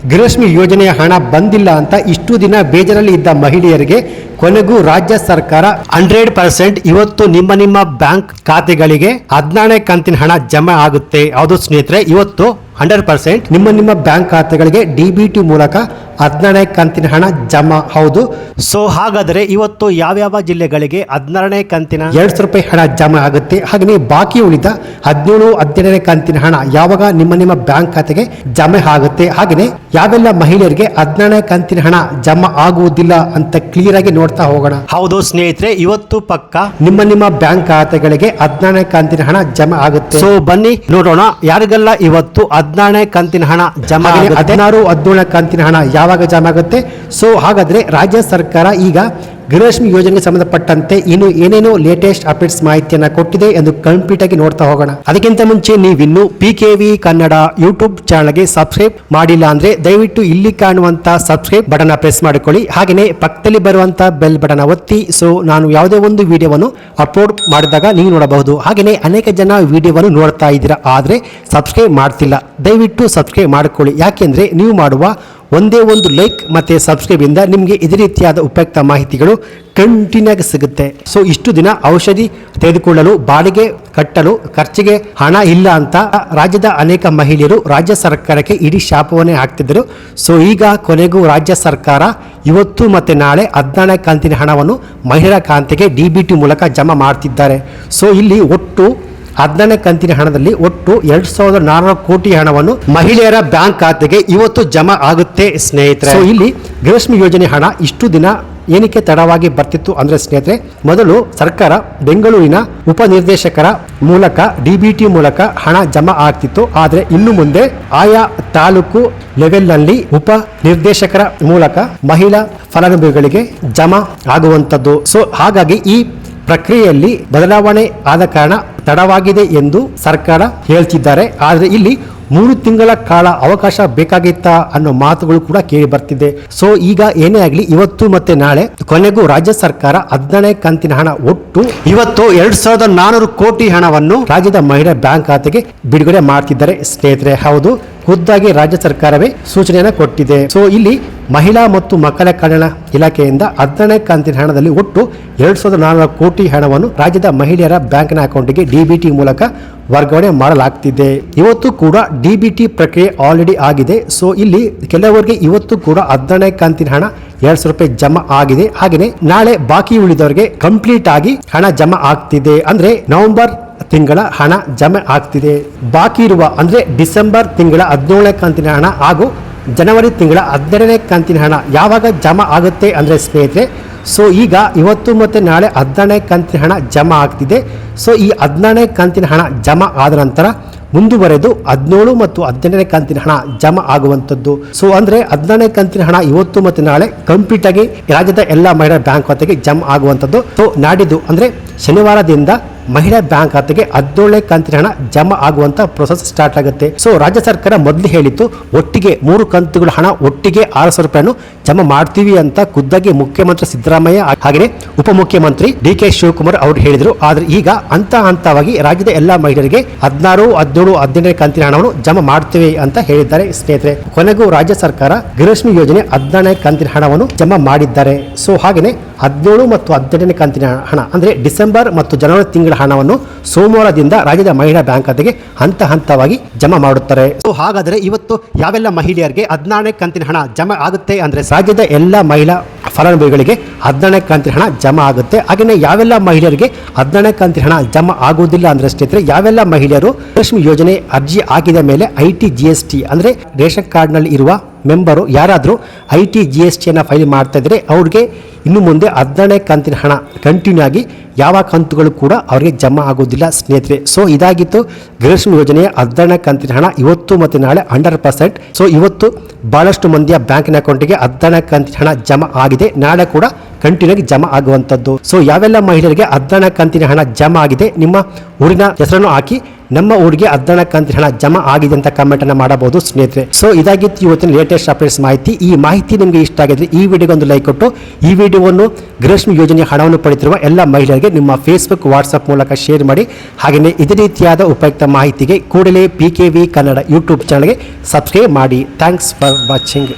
ಗೃಹಲಕ್ಷ್ಮಿ ಯೋಜನೆಯ ಹಣ ಬಂದಿಲ್ಲ ಅಂತ ಇಷ್ಟು ದಿನ ಬೇಜಾರಲ್ಲಿ ಇದ್ದ ಮಹಿಳೆಯರಿಗೆ ಕೊನೆಗೂ ರಾಜ್ಯ ಸರ್ಕಾರ 100% ಇವತ್ತು ನಿಮ್ಮ ಬ್ಯಾಂಕ್ ಖಾತೆಗಳಿಗೆ 14ನೇ ಕಂತಿನ ಹಣ ಜಮಾ ಆಗುತ್ತೆ. ಹೌದು ಸ್ನೇಹಿತರೆ, ಇವತ್ತು 100% ನಿಮ್ಮ ಬ್ಯಾಂಕ್ ಖಾತೆಗಳಿಗೆ DBT ಮೂಲಕ 14ನೇ ಕಂತಿನ ಹಣ ಜಮಾ. ಹೌದು. ಸೊ ಹಾಗಾದರೆ ಇವತ್ತು ಯಾವ್ಯಾವ ಜಿಲ್ಲೆಗಳಿಗೆ 16ನೇ ಕಂತಿನ 200 ರೂಪಾಯಿ ಹಣ ಜಮಾ ಆಗುತ್ತೆ, ಹಾಗೆಯೇ ಬಾಕಿ ಉಳಿದ 17, 18ನೇ ಕಂತಿನ ಹಣ ಯಾವಾಗ ನಿಮ್ಮ ಬ್ಯಾಂಕ್ ಖಾತೆಗೆ ಜಮಾ ಆಗುತ್ತೆ, ಹಾಗೆಯೇ ಯಾವೆಲ್ಲ ಮಹಿಳೆಯರಿಗೆ 14ನೇ ಕಂತಿನ ಹಣ ಜಮಾ ಆಗುವುದಿಲ್ಲ ಅಂತ ಕ್ಲಿಯರ್ ಆಗಿ ನೋಡ್ತಾ ಹೋಗೋಣ. ಹೌದು ಸ್ನೇಹಿತರೆ, ಇವತ್ತು ಪಕ್ಕ ನಿಮ್ಮ ಬ್ಯಾಂಕ್ ಖಾತೆಗಳಿಗೆ 14ನೇ ಕಂತಿನ ಹಣ ಜಮಾ ಆಗುತ್ತೆ. ಸೊ ಬನ್ನಿ ನೋಡೋಣ ಯಾರಿಗೆಲ್ಲ ಇವತ್ತು 14ನೇ ಕಂತಿನ ಹಣ ಜಮಾ, 16, 17ನೇ ಕಂತಿನ ಹಣ ಯಾವಾಗ ಜಮಾ ಆಗುತ್ತೆ. ಸೊ ಹಾಗಾದ್ರೆ ರಾಜ್ಯ ಸರ್ಕಾರ ಈಗ ಗೃಹಲಕ್ಷ್ಮಿ ಯೋಜನೆಗೆ ಸಂಬಂಧಪಟ್ಟಂತೆ ಇನ್ನು ಏನೇನೋ ಲೇಟೆಸ್ಟ್ ಅಪ್ಡೇಟ್ಸ್ ಮಾಹಿತಿಯನ್ನ ಕೊಟ್ಟಿದೆ ಎಂದು ಕಂಪ್ಲೀಟ್ ಆಗಿ ನೋಡ್ತಾ ಹೋಗೋಣ. ಅದಕ್ಕಿಂತ ಮುಂಚೆ ನೀವಿನ್ನು PKV ಕನ್ನಡ ಯೂಟ್ಯೂಬ್ ಚಾನಲ್ಗೆ ಸಬ್ಸ್ಕ್ರೈಬ್ ಮಾಡಿಲ್ಲ ಅಂದ್ರೆ ದಯವಿಟ್ಟು ಇಲ್ಲಿ ಕಾಣುವಂತ ಸಬ್ಸ್ಕ್ರೈಬ್ ಬಟನ್ ಪ್ರೆಸ್ ಮಾಡಿಕೊಳ್ಳಿ, ಹಾಗೆಯೇ ಪಕ್ಕದಲ್ಲಿ ಬರುವಂತ ಬೆಲ್ ಬಟನ್ ಒತ್ತಿ. ಸೊ ನಾನು ಯಾವುದೇ ಒಂದು ವಿಡಿಯೋವನ್ನು ಅಪ್ಲೋಡ್ ಮಾಡಿದಾಗ ನೀವು ನೋಡಬಹುದು. ಹಾಗೆಯೇ ಅನೇಕ ಜನ ವಿಡಿಯೋವನ್ನು ನೋಡ್ತಾ ಇದ್ದೀರಾ ಆದ್ರೆ ಸಬ್ಸ್ಕ್ರೈಬ್ ಮಾಡ್ತಿಲ್ಲ, ದಯವಿಟ್ಟು ಸಬ್ಸ್ಕ್ರೈಬ್ ಮಾಡಿಕೊಳ್ಳಿ. ಯಾಕೆಂದ್ರೆ ನೀವು ಮಾಡುವ ಒಂದೇ ಒಂದು ಲೈಕ್ ಮತ್ತೆ ಸಬ್ಸ್ಕ್ರೈಬ್ ಇಂದ ನಿಮಗೆ ಇದೇ ರೀತಿಯಾದ ಉಪಯುಕ್ತ ಮಾಹಿತಿಗಳು ಕಂಟಿನ್ಯೂ ಆಗಿ ಸಿಗುತ್ತೆ. ಸೊ ಇಷ್ಟು ದಿನ ಔಷಧಿ ತೆಗೆದುಕೊಳ್ಳಲು, ಬಾಡಿಗೆ ಕಟ್ಟಲು ಖರ್ಚಿಗೆ ಹಣ ಇಲ್ಲ ಅಂತ ರಾಜ್ಯದ ಅನೇಕ ಮಹಿಳೆಯರು ರಾಜ್ಯ ಸರ್ಕಾರಕ್ಕೆ ಇಡೀ ಶಾಪವನ್ನೇ ಹಾಕ್ತಿದ್ದರು. ಸೊ ಈಗ ಕೊನೆಗೂ ರಾಜ್ಯ ಸರ್ಕಾರ ಇವತ್ತು ಮತ್ತೆ ನಾಳೆ 14ನೇ ಕಂತಿನ ಹಣವನ್ನು ಮಹಿಳೆಯರ ಖಾತೆಗೆ DBT ಮೂಲಕ ಜಮಾ ಮಾಡ್ತಿದ್ದಾರೆ. ಸೊ ಇಲ್ಲಿ ಒಟ್ಟು 14ನೇ ಕಂತಿನ ಹಣದಲ್ಲಿ ಒಟ್ಟು 2400 ಕೋಟಿ ಹಣವನ್ನು ಮಹಿಳೆಯರ ಬ್ಯಾಂಕ್ ಖಾತೆಗೆ ಇವತ್ತು ಜಮಾ ಆಗುತ್ತೆ ಸ್ನೇಹಿತರೆ. ಸೊ ಇಲ್ಲಿ ಗೃಹಲಕ್ಷ್ಮಿ ಯೋಜನೆ ಹಣ ಇಷ್ಟು ದಿನ ಏನಕ್ಕೆ ತಡವಾಗಿ ಬರ್ತಿತ್ತು ಅಂದ್ರೆ ಸ್ನೇಹಿತರೆ, ಮೊದಲು ಸರ್ಕಾರ ಬೆಂಗಳೂರಿನ ಉಪನಿರ್ದೇಶಕರ ಮೂಲಕ DBT ಮೂಲಕ ಹಣ ಜಮಾ ಆಗ್ತಿತ್ತು. ಆದ್ರೆ ಇನ್ನು ಮುಂದೆ ಆಯಾ ತಾಲೂಕು ಲೆವೆಲ್ನಲ್ಲಿ ಉಪ ನಿರ್ದೇಶಕರ ಮೂಲಕ ಮಹಿಳಾ ಫಲಾನುಭವಿಗಳಿಗೆ ಜಮಾ ಆಗುವಂತದ್ದು. ಸೊ ಹಾಗಾಗಿ ಈ ಪ್ರಕ್ರಿಯೆಯಲ್ಲಿ ಬದಲಾವಣೆ ಆದ ಕಾರಣ ತಡವಾಗಿದೆ ಎಂದು ಸರ್ಕಾರ ಹೇಳ್ತಿದ್ದಾರೆ. ಆದರೆ ಇಲ್ಲಿ 3 ತಿಂಗಳ ಕಾಲ ಅವಕಾಶ ಬೇಕಾಗಿತ್ತಾ ಅನ್ನೋ ಮಾತುಗಳು ಕೂಡ ಕೇಳಿ ಬರ್ತಿದೆ. ಸೊ ಈಗ ಏನೇ ಆಗಲಿ ಇವತ್ತು ಮತ್ತೆ ನಾಳೆ ಕೊನೆಗೂ ರಾಜ್ಯ ಸರ್ಕಾರ 14ನೇ ಕಂತಿನ ಹಣ ಒಟ್ಟು ಇವತ್ತು 2400 ಕೋಟಿ ಹಣವನ್ನು ರಾಜ್ಯದ ಮಹಿಳಾ ಬ್ಯಾಂಕ್ ಖಾತೆಗೆ ಬಿಡುಗಡೆ ಮಾಡ್ತಿದ್ದಾರೆ ಸ್ನೇಹಿತರೆ. ಹೌದು, ಖುದ್ದಾಗಿ ರಾಜ್ಯ ಸರ್ಕಾರವೇ ಸೂಚನೆಯನ್ನು ಕೊಟ್ಟಿದೆ. ಸೊ ಇಲ್ಲಿ ಮಹಿಳಾ ಮತ್ತು ಮಕ್ಕಳ ಕಲ್ಯಾಣ ಇಲಾಖೆಯಿಂದ 14ನೇ ಕಂತಿನ ಹಣದಲ್ಲಿ ಒಟ್ಟು 2400 ಕೋಟಿ ಹಣವನ್ನು ರಾಜ್ಯದ ಮಹಿಳೆಯರ ಬ್ಯಾಂಕಿನ ಅಕೌಂಟ್ಗೆ DBT ಮೂಲಕ ವರ್ಗಾವಣೆ ಮಾಡಲಾಗ್ತಿದೆ. ಇವತ್ತು ಕೂಡ DBT ಪ್ರಕ್ರಿಯೆ ಆಲ್ರೆಡಿ ಆಗಿದೆ. ಸೊ ಇಲ್ಲಿ ಕೆಲವರಿಗೆ ಇವತ್ತು ಕೂಡ 14ನೇ ಕಂತಿನ ಹಣ 200 ರೂಪಾಯಿ ಜಮಾ ಆಗಿದೆ. ಹಾಗೆಯೇ ನಾಳೆ ಬಾಕಿ ಉಳಿದವರಿಗೆ ಕಂಪ್ಲೀಟ್ ಆಗಿ ಹಣ ಜಮಾ ಆಗ್ತಿದೆ. ಅಂದ್ರೆ ನವೆಂಬರ್ ತಿಂಗಳ ಹಣ ಜಮಾ ಆಗ್ತಿದೆ. ಬಾಕಿ ಇರುವ ಅಂದ್ರೆ ಡಿಸೆಂಬರ್ ತಿಂಗಳ 17ನೇ ಕಂತಿನ ಹಣ ಹಾಗೂ ಜನವರಿ ತಿಂಗಳ 12ನೇ ಕಂತಿನ ಹಣ ಯಾವಾಗ ಜಮಾ ಆಗುತ್ತೆ ಅಂದ್ರೆ ಸ್ನೇಹಿತರೆ, ಸೊ ಈಗ ಇವತ್ತು ಮತ್ತೆ ನಾಳೆ 14ನೇ ಕಂತಿನ ಹಣ ಜಮಾ ಆಗ್ತಿದೆ. ಸೊ ಈ 14ನೇ ಕಂತಿನ ಹಣ ಜಮಾ ಆದ ನಂತರ ಮುಂದುವರೆದು 17 ಮತ್ತು 18ನೇ ಕಂತಿನ ಹಣ ಜಮಾ ಆಗುವಂಥದ್ದು. ಸೊ ಅಂದ್ರೆ 14ನೇ ಕಂತಿನ ಹಣ ಇವತ್ತು ಮತ್ತು ನಾಳೆ ಕಂಪ್ಲೀಟ್ ಆಗಿ ರಾಜ್ಯದ ಎಲ್ಲ ಮಹಿಳಾ ಬ್ಯಾಂಕ್ ಖಾತೆಗೆ ಜಮಾ ಆಗುವಂಥದ್ದು. ಸೊ ನಾಡಿದ್ದು ಅಂದ್ರೆ ಶನಿವಾರದಿಂದ ಮಹಿಳಾ ಬ್ಯಾಂಕ್ ಖಾತೆಗೆ 17ನೇ ಕಂತಿನ ಹಣ ಜಮಾ ಆಗುವಂತ ಪ್ರೊಸೆಸ್ ಸ್ಟಾರ್ಟ್ ಆಗುತ್ತೆ. ಸೊ ರಾಜ್ಯ ಸರ್ಕಾರ ಮೊದಲು ಹೇಳಿತ್ತು ಒಟ್ಟಿಗೆ 3 ಕಂತುಗಳ ಹಣ ಒಟ್ಟಿಗೆ 600 ರೂಪಾಯಿಯನ್ನು ಜಮಾ ಮಾಡ್ತೀವಿ ಅಂತ ಖುದ್ದಾಗಿ ಮುಖ್ಯಮಂತ್ರಿ ಸಿದ್ದರಾಮಯ್ಯ ಹಾಗೆಯೇ ಉಪಮುಖ್ಯಮಂತ್ರಿ DK ಶಿವಕುಮಾರ್ ಅವರು ಹೇಳಿದರು. ಆದ್ರೆ ಈಗ ಹಂತವಾಗಿ ರಾಜ್ಯದ ಎಲ್ಲ ಮಹಿಳೆಯರಿಗೆ 16, 17, 18ನೇ ಕಂತಿನ ಹಣವನ್ನು ಜಮಾ ಮಾಡ್ತೇವೆ ಅಂತ ಹೇಳಿದ್ದಾರೆ ಸ್ನೇಹಿತರೆ. ಕೊನೆಗೂ ರಾಜ್ಯ ಸರ್ಕಾರ ಗೃಹಲಕ್ಷ್ಮಿ ಯೋಜನೆ 14ನೇ ಕಂತಿನ ಹಣವನ್ನು ಜಮಾ ಮಾಡಿದ್ದಾರೆ. ಸೊ ಹಾಗೆಯೇ 17 ಮತ್ತು 18ನೇ ಕಂತಿನ ಹಣ ಅಂದ್ರೆ ಡಿಸೆಂಬರ್ ಮತ್ತು ಜನವರಿ ತಿಂಗಳ ಹಣವನ್ನು ಸೋಮವಾರದಿಂದ ರಾಜ್ಯದ ಮಹಿಳಾ ಬ್ಯಾಂಕ್ ಖಾತೆಗೆ ಹಂತವಾಗಿ ಜಮಾ ಮಾಡುತ್ತಾರೆ. ಸೊ ಹಾಗಾದರೆ ಇವತ್ತು ಯಾವೆಲ್ಲ ಮಹಿಳೆಯರಿಗೆ 14ನೇ ಕಂತಿನ ಹಣ ಜಮಾ ಆಗುತ್ತೆ ಅಂದ್ರೆ ರಾಜ್ಯದ ಎಲ್ಲ ಮಹಿಳಾ ಫಲಾನುಭವಿಗಳಿಗೆ 14ನೇ ಕಂತಿನ ಹಣ ಜಮಾ ಆಗುತ್ತೆ. ಹಾಗೆಯೇ ಯಾವೆಲ್ಲ ಮಹಿಳೆಯರಿಗೆ 14ನೇ ಕಂತಿನ ಹಣ ಜಮಾ ಆಗುವುದಿಲ್ಲ ಅಂದ್ರೆ ಸ್ನೇಹಿತರೆ, ಯಾವೆಲ್ಲ ಮಹಿಳೆಯರು ಗೃಹಲಕ್ಷ್ಮಿ ಯೋಜನೆ ಅರ್ಜಿ ಹಾಕಿದ ಮೇಲೆ IT GST ಅಂದ್ರೆ ರೇಷನ್ ಕಾರ್ಡ್ ನಲ್ಲಿ ಇರುವ ಮೆಂಬರು ಯಾರಾದರೂ IT GST ಫೈಲ್ ಮಾಡ್ತಾ ಇದ್ರೆ ಅವ್ರಿಗೆ ಇನ್ನು ಮುಂದೆ 14ನೇ ಕಂತಿನ ಹಣ ಕಂಟಿನ್ಯೂ ಆಗಿ ಯಾವ ಕಂತುಗಳು ಕೂಡ ಅವರಿಗೆ ಜಮಾ ಆಗೋದಿಲ್ಲ ಸ್ನೇಹಿತರೆ. ಸೊ ಇದಾಗಿತ್ತು ಗೃಹಲಕ್ಷ್ಮಿ ಯೋಜನೆಯ 14ನೇ ಕಂತಿನ ಹಣ ಇವತ್ತು ಮತ್ತು ನಾಳೆ 100%. ಸೊ ಇವತ್ತು ಬಹಳಷ್ಟು ಮಂದಿಯ ಬ್ಯಾಂಕಿನ ಅಕೌಂಟಿಗೆ 14ನೇ ಕಂತಿನ ಹಣ ಜಮಾ ಆಗಿದೆ, ನಾಳೆ ಕೂಡ ಕಂಟಿನ್ಯೂ ಆಗಿ ಜಮಾ ಆಗುವಂಥದ್ದು. ಸೊ ಯಾವೆಲ್ಲ ಮಹಿಳೆಯರಿಗೆ 14ನೇ ಕಂತಿನ ಹಣ ಜಮಾ ಆಗಿದೆ ನಿಮ್ಮ ಊರಿನ ಹೆಸರನ್ನು ಹಾಕಿ ನಮ್ಮ ಊರಿಗೆ 14 ಕಂತಿನ ಹಣ ಜಮಾ ಆಗಿದೆ ಅಂತ ಕಮೆಂಟ್ ಅನ್ನ ಮಾಡಬಹುದು ಸ್ನೇಹಿತರೆ. ಸೊ ಇದಾಗಿತ್ತು ಇವತ್ತಿನ ಲೇಟೆಸ್ಟ್ ಅಪ್ಡೇಟ್ಸ್ ಮಾಹಿತಿ. ಈ ಮಾಹಿತಿ ನಿಮಗೆ ಇಷ್ಟ ಆಗಿದ್ರೆ ಈ ವಿಡಿಯೋಗೆ ಒಂದು ಲೈಕ್ ಕೊಟ್ಟು ಈ ವಿಡಿಯೋವನ್ನು ಗೃಹಲಕ್ಷ್ಮಿ ಯೋಜನೆಯ ಹಣವನ್ನು ಪಡೆದಿರುವ ಎಲ್ಲ ಮಹಿಳೆಯರಿಗೆ ನಿಮ್ಮ ಫೇಸ್ಬುಕ್ ವಾಟ್ಸ್ಆಪ್ ಮೂಲಕ ಶೇರ್ ಮಾಡಿ. ಹಾಗೆಯೇ ಇದೇ ರೀತಿಯಾದ ಉಪಯುಕ್ತ ಮಾಹಿತಿಗೆ ಕೂಡಲೇ PKV ಕನ್ನಡ ಯೂಟ್ಯೂಬ್ ಚಾನಲ್ಗೆ ಸಬ್ಸ್ಕ್ರೈಬ್ ಮಾಡಿ. Thanks for watching.